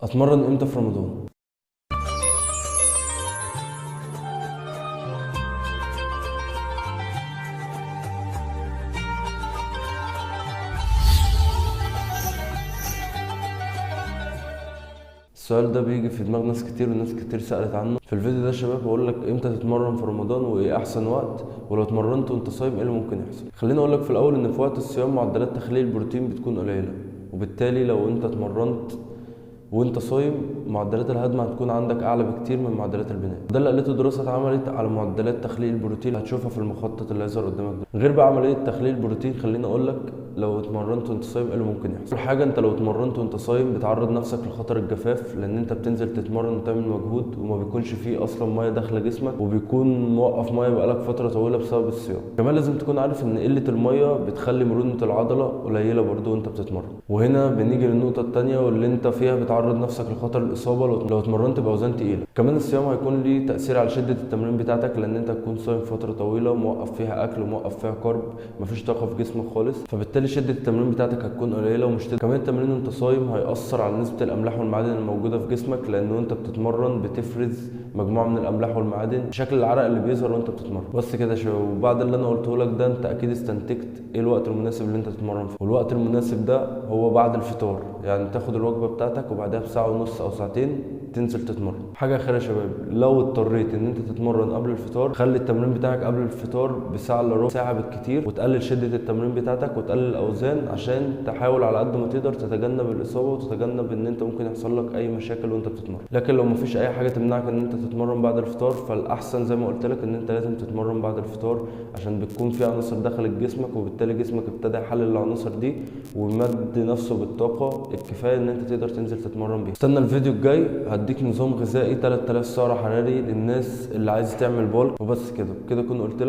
اتمرن امتى في رمضان؟ السؤال ده بيجي في دماغ ناس كتير وناس كتير سألت عنه. في الفيديو ده يا شباب بقول لك امتى تتمرن في رمضان وايه احسن وقت، ولو اتمرنت وانت صايم ايه اللي ممكن يحصل. خليني اقول لك في الاول ان في وقت الصيام معدلات تخليل البروتين بتكون قليله، وبالتالي لو انت اتمرنت وانت صايم معدلات الهضم هتكون عندك اعلى بكتير من معدلات البناء. ده اللي قالته دراسه اتعملت على معدلات تخليل البروتين هتشوفها في المخطط اللي هيظهر قدامك ده. غير بقى عمليه تخليل البروتين، خليني اقول لك لو اتمرنت وانت صايم ايه اللي ممكن يحصل. اول حاجه، انت لو اتمرنت وانت صايم بتعرض نفسك لخطر الجفاف، لان انت بتنزل تتمرن وتعمل مجهود وما بيكونش فيه اصلا ميه داخله جسمك، وبيكون موقف ميه بقالك فتره طويله بسبب الصيام. كمان لازم تكون عارف ان قله الميه بتخلي مرونه العضله قليله برضو وانت بتتمرن. وهنا بنيجي للنقطه الثانيه واللي انت فيها بتعرض نفسك لخطر الاصابه لو اتمرنت باوزان تقيله. كمان الصيام هيكون ليه تاثير على شده التمرين بتاعتك، لان انت تكون صايم فتره طويله موقف فيها اكل وموقف فيها كارب، مفيش طاقه في جسمك خالص، فبالتالي شده التمرين بتاعتك هتكون قليله ومش كمان التمرين وانت صايم هيأثر على نسبه الاملاح والمعادن الموجوده في جسمك، لانه انت بتتمرن بتفرز مجموعه من الاملاح والمعادن بشكل العرق اللي بيظهر وانت بتتمرن. بس كده يا شباب، وبعد اللي انا قلته لك ده انت اكيد استنتجت ايه الوقت المناسب اللي انت تتمرن فيه. والوقت المناسب ده هو بعد الفطار، يعني تاخد الوجبه بتاعتك وبعدها بساعه ونص او ساعتين تنزل تتمرن. حاجه اخيره يا شباب، لو اضطريت ان انت تتمرن قبل الفطار خلي التمرين بتاعك قبل الفطار بساعه الا ربع ساعه بالكتير، وتقلل شده التمرين بتاعتك وتقلل الاوزان عشان تحاول على قد ما تقدر تتجنب الاصابه وتتجنب ان انت ممكن يحصل لك اي مشاكل وانت بتتمرن. لكن لو مفيش اي حاجه تمنعك ان انت تتمرن بعد الفطار، فالاحسن زي ما قلت لك ان انت لازم تتمرن بعد الفطار، عشان بتكون في عناصر دخلت جسمك وبالتالي جسمك ابتدى يحلل العناصر دي ويمد نفسه بالطاقه الكفايه ان انت تقدر تنزل تتمرن بيها. استنى الفيديو الجاي هديك نظام غذائي 3000 سعر حراري للناس اللي عايز تعمل بالك. وبس كده كده كنت قلت لك